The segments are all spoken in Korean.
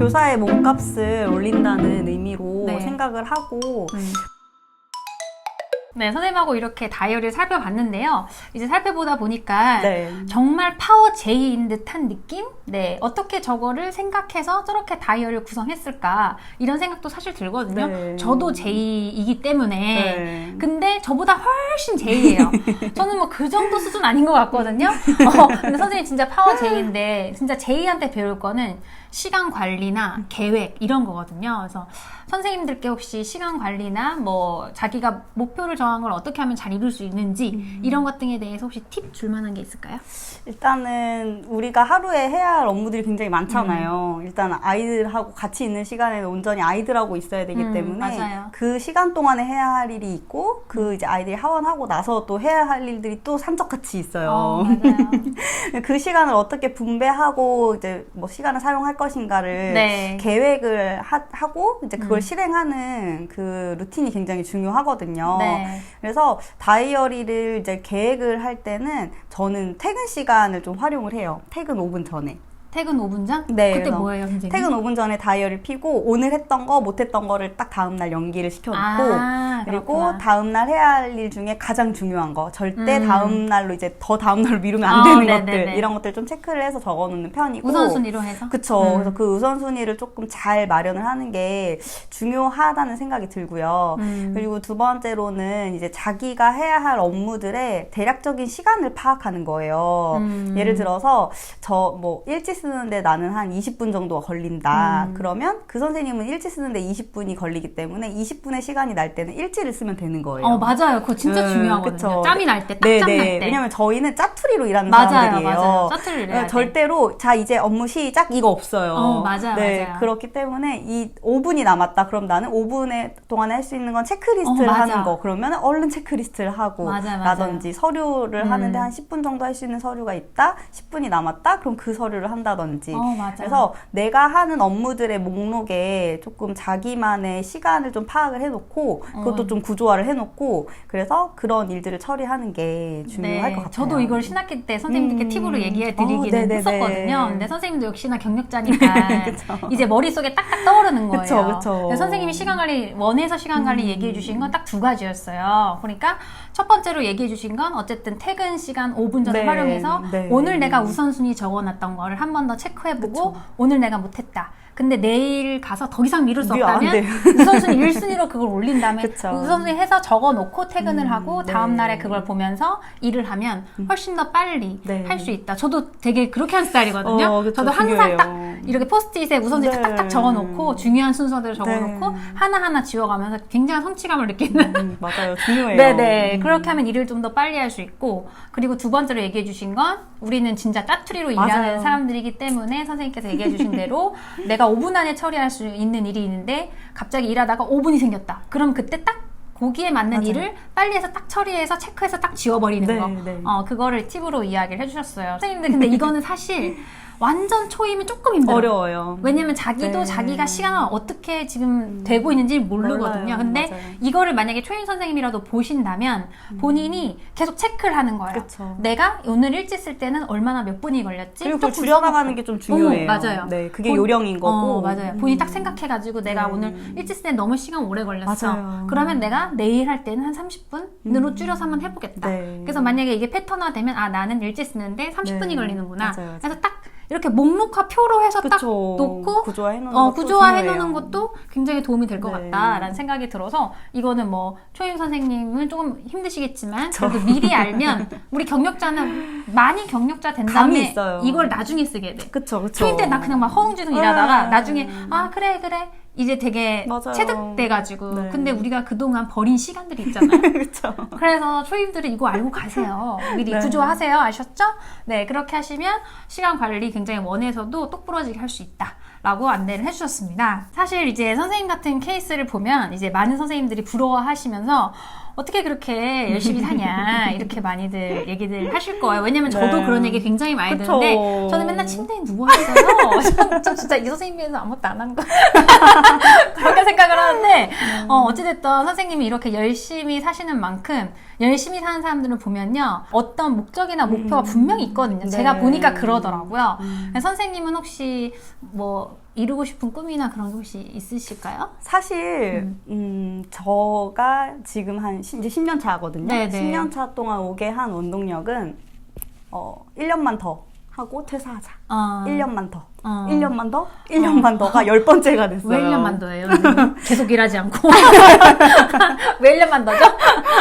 교사의 몸값을 올린다는 의미로 네. 생각을 하고 네, 선생님하고 이렇게 다이어리를 살펴봤는데요. 이제 살펴보다 보니까 네. 정말 파워 J인 듯한 느낌? 네, 어떻게 저거를 생각해서 저렇게 다이어리를 구성했을까? 이런 생각도 사실 들거든요. 네. 저도 J이기 때문에. 네. 근데 저보다 훨씬 J예요. 저는 뭐 그 정도 수준 아닌 것 같거든요. 근데 선생님 진짜 파워 J인데 진짜 J한테 배울 거는 시간 관리나 계획 이런 거거든요. 그래서 선생님들께 혹시 시간 관리나 뭐 자기가 목표를 정한 걸 어떻게 하면 잘 이룰 수 있는지 이런 것 등에 대해서 혹시 팁 줄 만한 게 있을까요? 일단은 우리가 하루에 해야 할 업무들이 굉장히 많잖아요. 일단 아이들하고 같이 있는 시간에는 온전히 아이들하고 있어야 되기 때문에 맞아요. 그 시간 동안에 해야 할 일이 있고 그 이제 아이들이 하원하고 나서 또 해야 할 일들이 또 산적같이 있어요. 맞아요. 그 시간을 어떻게 분배하고 이제 뭐 시간을 사용할 것인가를 네. 계획을 하고 이제 그걸 실행하는 그 루틴이 굉장히 중요하거든요. 네. 그래서 다이어리를 이제 계획을 할 때는 저는 퇴근 시간을 좀 활용을 해요. 퇴근 5분 전에. 퇴근 5분 전? 네, 그때 그래서 뭐예요, 선생님? 퇴근 5분 전에 다이어리를 피고 오늘 했던 거 못했던 거를 딱 다음날 연기를 시켜놓고 그리고 그렇구나. 다음날 해야 할 일 중에 가장 중요한 거 절대 다음날로 이제 더 다음날로 미루면 안 되는 것들 네네네. 이런 것들 좀 체크를 해서 적어놓는 편이고 우선순위로 해서? 그쵸. 그래서 그 우선순위를 조금 잘 마련을 하는 게 중요하다는 생각이 들고요. 그리고 두 번째로는 이제 자기가 해야 할 업무들의 대략적인 시간을 파악하는 거예요. 예를 들어서 저 뭐 일지 쓰는데 나는 한 20분 정도가 걸린다. 그러면 그 선생님은 일지 쓰는데 20분이 걸리기 때문에 20분의 시간이 날 때는 일지를 쓰면 되는 거예요. 맞아요. 그거 진짜 중요하거든요. 그쵸. 짬이 날 때, 딱 네, 짬 날 네. 때. 왜냐면 저희는 짜투리로 일하는 맞아요, 사람들이에요. 맞아요. 짜투리를 해야 돼. 절대로 자 이제 업무 시작 이거 없어요. 맞아요, 네, 맞아요. 그렇기 때문에 이 5분이 남았다. 그럼 나는 5분에 동안에 할 수 있는 건 체크리스트를 맞아. 하는 거. 그러면 얼른 체크리스트를 하고 맞아요. 라든지 서류를 하는데 한 10분 정도 할 수 있는 서류가 있다. 10분이 남았다. 그럼 그 서류를 한다든지. 맞아요. 그래서 내가 하는 업무들의 목록에 조금 자기만의 시간을 좀 파악을 해놓고 그것도 좀 구조화를 해놓고 그래서 그런 일들을 처리하는 게 중요할 것 같아요. 저도 이걸 신학기 때 선생님들께 팁으로 얘기해 드리기는 네네네. 했었거든요. 근데 선생님도 역시나 경력자니까 이제 머릿속에 딱딱 떠오르는 거예요. 그쵸. 선생님이 시간관리, 원에서 시간관리 얘기해 주신 건 딱 두 가지였어요. 그러니까 첫 번째로 얘기해 주신 건 어쨌든 퇴근 시간 5분 전을 네, 활용해서 네. 오늘 내가 우선순위 적어놨던 거를 한 번 더 체크해보고 오늘 내가 못했다. 근데 내일 가서 더 이상 미룰 수 안 없다면 돼요. 우선순위 1순위로 그걸 올린 다음에 그쵸. 우선순위 해서 적어놓고 퇴근을 하고 네. 다음날에 그걸 보면서 일을 하면 훨씬 더 빨리 네. 할 수 있다. 저도 되게 그렇게 하는 스타일이거든요. 그쵸, 저도 항상 중요해요. 딱 이렇게 포스트잇에 우선순위 네. 딱딱 적어놓고 중요한 순서대로 적어놓고 네. 하나하나 지워가면서 굉장한 성취감을 느끼는 맞아요. 중요해요. 네네. 그렇게 하면 일을 좀 더 빨리 할 수 있고, 그리고 두 번째로 얘기해 주신 건 우리는 진짜 짜투리로 일하는 맞아요. 사람들이기 때문에 선생님께서 얘기해 주신 대로 내가 5분 안에 처리할 수 있는 일이 있는데 갑자기 일하다가 5분이 생겼다. 그럼 그때 딱 거기에 맞는 맞아요. 일을 빨리 해서 딱 처리해서 체크해서 딱 지워버리는 네, 거. 네. 그거를 팁으로 이야기를 해주셨어요. 선생님들 근데 이거는 사실 완전 초임이 조금 힘들어요. 어려워요. 왜냐면 자기도 네. 자기가 시간을 어떻게 지금 되고 있는지 모르거든요. 몰라요. 근데 맞아요. 이거를 만약에 초임 선생님이라도 보신다면 본인이 계속 체크를 하는 거예요. 그쵸. 내가 오늘 일지 쓸 때는 얼마나 몇 분이 걸렸지? 그리고 그걸 조금 줄여나가는 게 좀 중요해요. 맞아요. 네, 그게 요령인 거고. 맞아요. 본인이 딱 생각해가지고 내가 네. 오늘 일지 쓸 때 너무 시간 오래 걸렸어. 맞아요. 그러면 내가 내일 할 때는 한 30분으로 줄여서 한번 해보겠다. 네. 그래서 만약에 이게 패턴화 되면 나는 일지 쓰는데 30분이 네. 걸리는구나. 맞아요. 그래서 딱 이렇게 목록화 표로 해서 딱 그쵸. 놓고 구조화해놓는 것도 구조화해놓는 중요해요. 것도 굉장히 도움이 될 것 네. 같다라는 생각이 들어서 이거는 뭐 초임 선생님은 조금 힘드시겠지만 그래도 미리 알면 우리 경력자는 많이 경력자 된 감이 다음에 있어요. 이걸 나중에 쓰게 돼. 그쵸. 초임 때 나 그냥 막 허웅지둥 일하다가 네. 나중에 그래 이제 되게 맞아요. 체득돼가지고 네. 근데 우리가 그동안 버린 시간들이 있잖아요. 그쵸. 그래서 초임들은 이거 알고 가세요. 미리 네. 구조하세요. 아셨죠? 네, 그렇게 하시면 시간 관리 굉장히 원에서도 똑부러지게 할 수 있다. 라고 안내를 해주셨습니다. 사실 이제 선생님 같은 케이스를 보면 이제 많은 선생님들이 부러워하시면서 어떻게 그렇게 열심히 사냐 이렇게 많이들 얘기들 하실 거예요. 왜냐면 저도 네. 그런 얘기 굉장히 많이 그쵸. 듣는데 저는 맨날 침대에 누워있어요. 저 진짜 이 선생님께서 아무것도 안 한 거 그렇게 생각을 하는데 어찌됐든 선생님이 이렇게 열심히 사시는 만큼 열심히 사는 사람들을 보면요 어떤 목적이나 목표가 분명히 있거든요. 제가 네. 보니까 그러더라고요. 선생님은 혹시 뭐 이루고 싶은 꿈이나 그런 게 혹시 있으실까요? 사실 저가 지금 이제 10년 차거든요. 네네. 10년 차 동안 오게 한 원동력은 1년만 더 하고 퇴사하자. 1년만 더. 1년만 더? 1년만 더가 10번째가 됐어요. 왜 1년만 더예요? 계속 일하지 않고. 왜 1년만 더죠?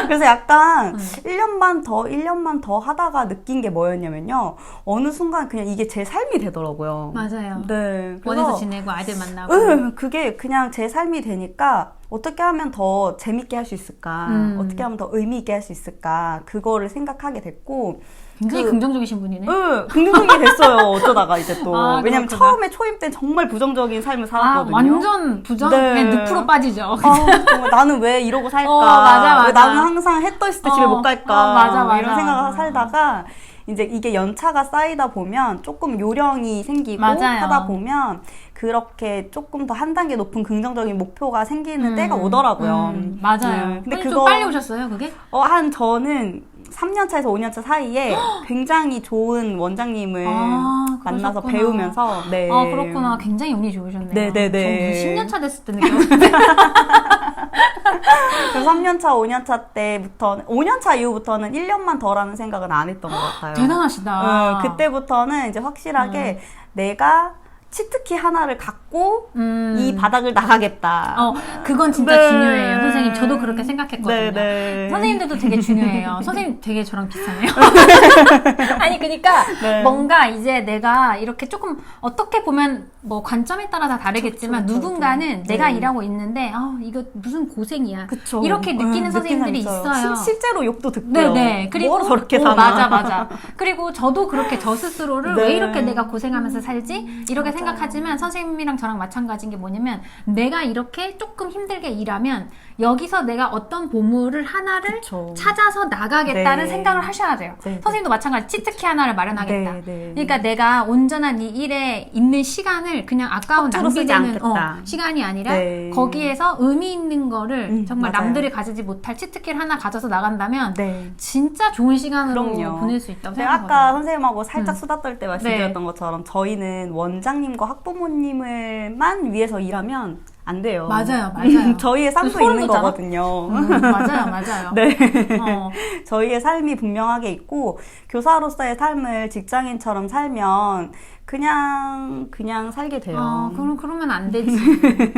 그래서 약간 1년만 더 하다가 느낀 게 뭐였냐면요. 어느 순간 그냥 이게 제 삶이 되더라고요. 맞아요. 네. 원에서 지내고 아이들 만나고. 그게 그냥 제 삶이 되니까 어떻게 하면 더 재밌게 할 수 있을까? 어떻게 하면 더 의미 있게 할 수 있을까? 그거를 생각하게 됐고 굉장히 긍정적이신 분이네. 긍정적이 됐어요. 어쩌다가 이제 또. 왜냐면 그렇구나. 처음에 초임 때 정말 부정적인 삶을 살았거든요. 완전 부정? 네. 그냥 늪으로 빠지죠. 정말 나는 왜 이러고 살까? 맞아. 왜 나는 항상 해 떠 있을 때 집에 못 갈까? 맞아. 이런 생각을 살다가 이제 이게 연차가 쌓이다 보면 조금 요령이 생기고 맞아요. 하다 보면 그렇게 조금 더 한 단계 높은 긍정적인 목표가 생기는 때가 오더라고요. 맞아요. 근데 좀 빨리 오셨어요, 그게? 저는 3년차에서 5년차 사이에 굉장히 좋은 원장님을 만나서 그러셨구나. 배우면서 네. 그렇구나. 굉장히 운이 좋으셨네요. 네네네. 저 무슨 10년차 됐을 때 느꼈는데. 그래서 3년차, 5년차 때부터 5년차 이후부터는 1년만 더라는 생각은 안 했던 것 같아요. 대단하시다. 그때부터는 이제 확실하게 내가 치트키 하나를 갖고 이 바닥을 나가겠다. 그건 진짜 네. 중요해요. 선생님, 저도 그렇게 생각했거든요. 네. 선생님들도 되게 중요해요. 선생님 되게 저랑 비슷하네요. 아니, 그러니까 네. 뭔가 이제 내가 이렇게 조금 어떻게 보면 뭐 관점에 따라 다 다르겠지만 그쵸. 누군가는 네. 내가 일하고 있는데 이거 무슨 고생이야. 그쵸. 이렇게 느끼는 선생님들이 느끼는 있어요. 실제로 욕도 듣고요. 네네. 그리고 뭐 저렇게 사나. 맞아. 그리고 저도 그렇게 저 스스로를 네. 왜 이렇게 내가 고생하면서 살지? 이렇게 생각하지만 선생님이랑 저랑 마찬가지인 게 뭐냐면 내가 이렇게 조금 힘들게 일하면 여기서 내가 어떤 보물을 하나를 그쵸. 찾아서 나가겠다는 네. 생각을 하셔야 돼요. 네. 선생님도 마찬가지 치트키 하나를 마련하겠다. 네. 그러니까 내가 온전한 이 일에 있는 시간을 그냥 아까운 허투루 쓰지 낭비되는 않겠다. 시간이 아니라 네. 거기에서 의미 있는 거를 정말 맞아요. 남들이 가지지 못할 치트키를 하나 가져서 나간다면 네. 진짜 좋은 시간으로 그럼요. 보낼 수 있다고 제가 생각하거든요. 아까 선생님하고 살짝 수다 떨 때 말씀드렸던 것처럼 저희는 원장님과 학부모님을만 위해서 일하면 안 돼요. 맞아요. 저희의 삶도 소름 있는 돋잖아? 거거든요. 맞아요. 네. 어. 저희의 삶이 분명하게 있고 교사로서의 삶을 직장인처럼 살면 그냥 살게 돼요. 그러면 안 되지.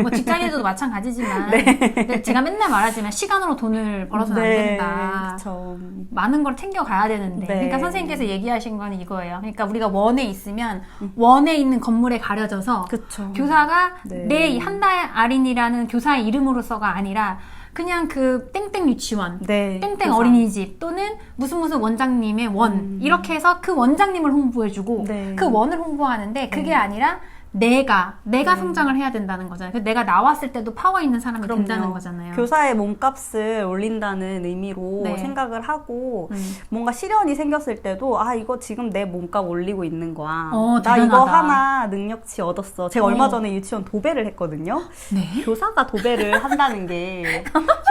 뭐 직장인들도 마찬가지지만. 네. 근데 제가 맨날 말하지만 시간으로 돈을 벌어서는 안 된다. 그쵸. 많은 걸 챙겨가야 되는데. 네. 그러니까 선생님께서 얘기하신 거는 이거예요. 그러니까 우리가 원에 있으면 원에 있는 건물에 가려져서 그쵸. 교사가 네. 내 한 달 할인이라는 교사의 이름으로서가 아니라 그냥 그 땡땡 유치원, 네. 땡땡 교사. 어린이집 또는 무슨 원장님의 원 이렇게 해서 그 원장님을 홍보해주고 네. 그 원을 홍보하는데 그게 아니라 내가 성장을 해야 된다는 거잖아요. 그래서 내가 나왔을 때도 파워 있는 사람이 그럼요. 된다는 거잖아요. 교사의 몸값을 올린다는 의미로 네. 생각을 하고 뭔가 시련이 생겼을 때도 이거 지금 내 몸값 올리고 있는 거야. 나 대단하다. 이거 하나 능력치 얻었어. 제가 얼마 전에 유치원 도배를 했거든요. 네. 교사가 도배를 한다는 게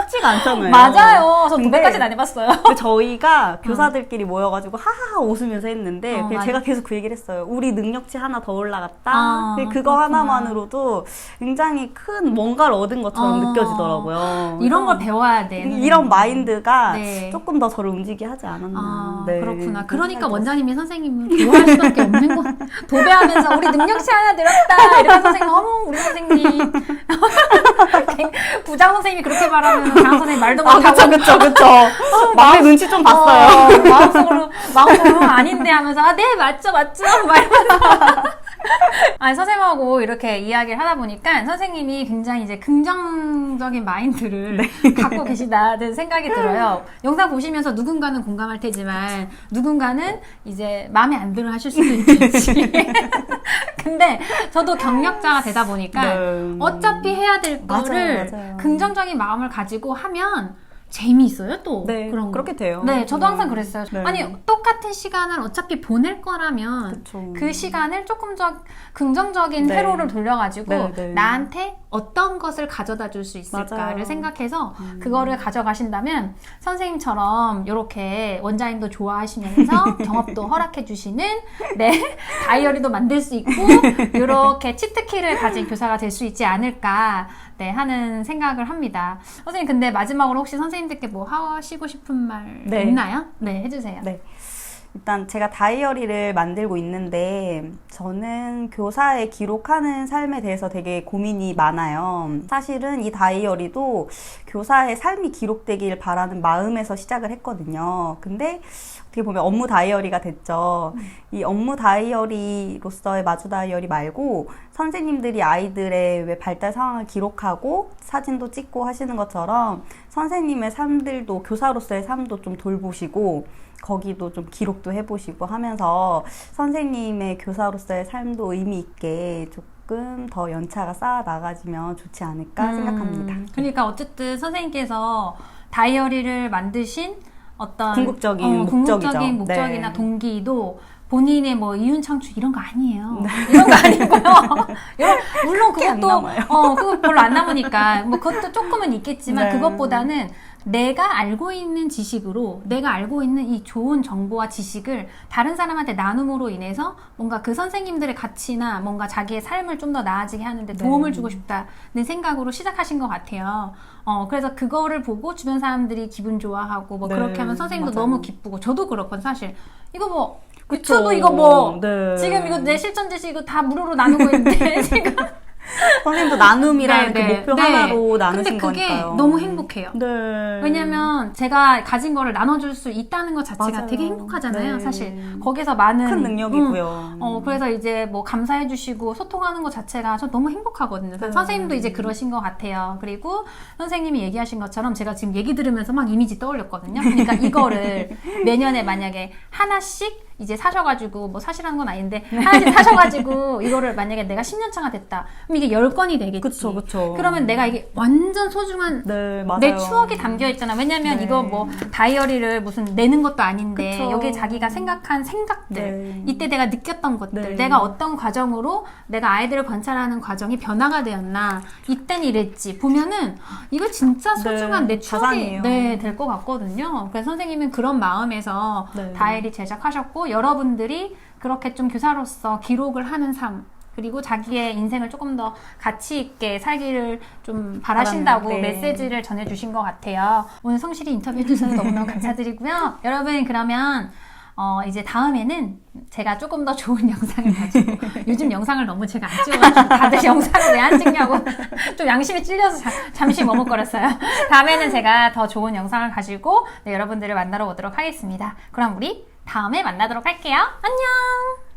쉽지가 않잖아요. 맞아요. 저 근데- 도배까지는 안 해봤어요. 근데 저희가 교사들끼리 모여가지고 하하하 웃으면서 했는데 그냥 맞아. 제가 계속 그 얘기를 했어요. 우리 능력치 하나 더 올라갔다. 근데 그거 그렇구나. 하나만으로도 굉장히 큰 뭔가를 얻은 것처럼 느껴지더라고요. 이런 걸 그래서 배워야 돼. 이런 마인드가 네. 조금 더 저를 움직이게 하지 않았나. 네. 그렇구나. 그런 그러니까 생각이 원장님이 선생님을 좋아할 수밖에 없는 거. 도배하면서 우리 능력치 하나 늘었다. 이렇게 선생님, 우리 선생님. 부장 선생님이 그렇게 말하면 장 선생님 말도 못하고. 그쵸. 막내 눈치 좀 봤어요. 마음속으로 아닌데 하면서, 네, 맞죠. 막 이러면서. 아니, 선생님하고 이렇게 이야기를 하다 보니까 선생님이 굉장히 이제 긍정적인 마인드를 갖고 계시다는 생각이 들어요. 영상 보시면서 누군가는 공감할 테지만 누군가는 이제 마음에 안 들어 하실 수도 있겠지. 근데 저도 경력자가 되다 보니까 네. 어차피 해야 될 거를 맞아요. 긍정적인 마음을 가지고 하면 재미있어요, 또. 네, 그런 거. 그렇게 돼요. 네, 저도 항상 그랬어요. 네. 아니, 똑같은 시간을 어차피 보낼 거라면 그쵸. 그 시간을 조금 더 긍정적인 네. 회로를 돌려가지고 네, 네. 나한테 어떤 것을 가져다 줄 수 있을까를 맞아요. 생각해서 그거를 가져가신다면 선생님처럼 이렇게 원장님도 좋아하시면서 경업도 허락해 주시는 네, 다이어리도 만들 수 있고 이렇게 치트키를 가진 교사가 될 수 있지 않을까 네, 하는 생각을 합니다. 선생님 근데 마지막으로 혹시 선생님들께 뭐 하시고 싶은 말 네. 있나요? 네, 해주세요. 네. 일단 제가 다이어리를 만들고 있는데 저는 교사의 기록하는 삶에 대해서 되게 고민이 많아요. 사실은 이 다이어리도 교사의 삶이 기록되길 바라는 마음에서 시작을 했거든요. 근데 어떻게 보면 업무 다이어리가 됐죠. 이 업무 다이어리로서의 마주 다이어리 말고 선생님들이 아이들의 왜 발달 상황을 기록하고 사진도 찍고 하시는 것처럼 선생님의 삶들도 교사로서의 삶도 좀 돌보시고 거기도 좀 기록도 해보시고 하면서 선생님의 교사로서의 삶도 의미 있게 조금 더 연차가 쌓아 나가지면 좋지 않을까 생각합니다. 그러니까 어쨌든 선생님께서 다이어리를 만드신 어떤 궁극적인 궁극적인 목적이죠. 목적이나 네. 동기도 본인의 뭐 이윤 창출 이런 거 아니에요. 이런 거 아니고요. 물론 크게 안 그것도 남아요. 그거 별로 안 남으니까 뭐 그것도 조금은 있겠지만 네. 그것보다는 내가 알고 있는 지식으로 내가 알고 있는 이 좋은 정보와 지식을 다른 사람한테 나눔으로 인해서 뭔가 그 선생님들의 가치나 뭔가 자기의 삶을 좀 더 나아지게 하는데 도움을 주고 싶다는 생각으로 시작하신 것 같아요. 그래서 그거를 보고 주변 사람들이 기분 좋아하고 뭐 네, 그렇게 하면 선생님도 맞아요. 너무 기쁘고 저도 그렇거든 사실. 이거 뭐 그쵸. 유튜브 이거 뭐 네. 지금 이거 내 실전 지식 이거 다 무료로 나누고 있는데 지금 선생님도 나눔이라는 네, 그 네, 목표 네. 하나로 나누신 근데 그게 거니까요. 너무 행복해요. 네. 왜냐면 제가 가진 거를 나눠줄 수 있다는 것 자체가 맞아요. 되게 행복하잖아요, 네. 사실. 거기서 많은 큰 능력이고요. 그래서 이제 뭐 감사해주시고 소통하는 것 자체가 저 너무 행복하거든요. 선생님도 이제 그러신 것 같아요. 그리고 선생님이 얘기하신 것처럼 제가 지금 얘기 들으면서 막 이미지 떠올렸거든요. 그러니까 이거를 내년에 만약에 하나씩 이제 사셔가지고 뭐 사시라는 건 아닌데 하나씩 사셔가지고 이거를 만약에 내가 10년 차가 됐다. 그럼 이게 10건이 되겠지. 그쵸, 그쵸. 그러면 내가 이게 완전 소중한 네, 맞아요. 내 추억이 담겨 있잖아. 왜냐면 네. 이거 뭐 다이어리를 무슨 내는 것도 아닌데 그쵸. 여기 자기가 생각한 생각들, 네. 이때 내가 느꼈던 것들, 네. 내가 어떤 과정으로 내가 아이들을 관찰하는 과정이 변화가 되었나, 이땐 이랬지. 보면은 이거 진짜 소중한 네, 내 추억이 자산이에요. 될 것 같거든요. 그래서 선생님은 그런 마음에서 네. 다이어리 제작하셨고 여러분들이 그렇게 좀 교사로서 기록을 하는 삶. 그리고 자기의 인생을 조금 더 가치 있게 살기를 좀 바라신다고 네. 메시지를 전해주신 것 같아요. 오늘 성실히 인터뷰해주셔서 너무너무 감사드리고요. 여러분 그러면 이제 다음에는 제가 조금 더 좋은 영상을 가지고 요즘 영상을 너무 제가 안 찍어가지고 다들 영상을 왜 안 찍냐고 좀 양심이 찔려서 잠시 머뭇거렸어요. 다음에는 제가 더 좋은 영상을 가지고 여러분들을 만나러 오도록 하겠습니다. 그럼 우리 다음에 만나도록 할게요. 안녕!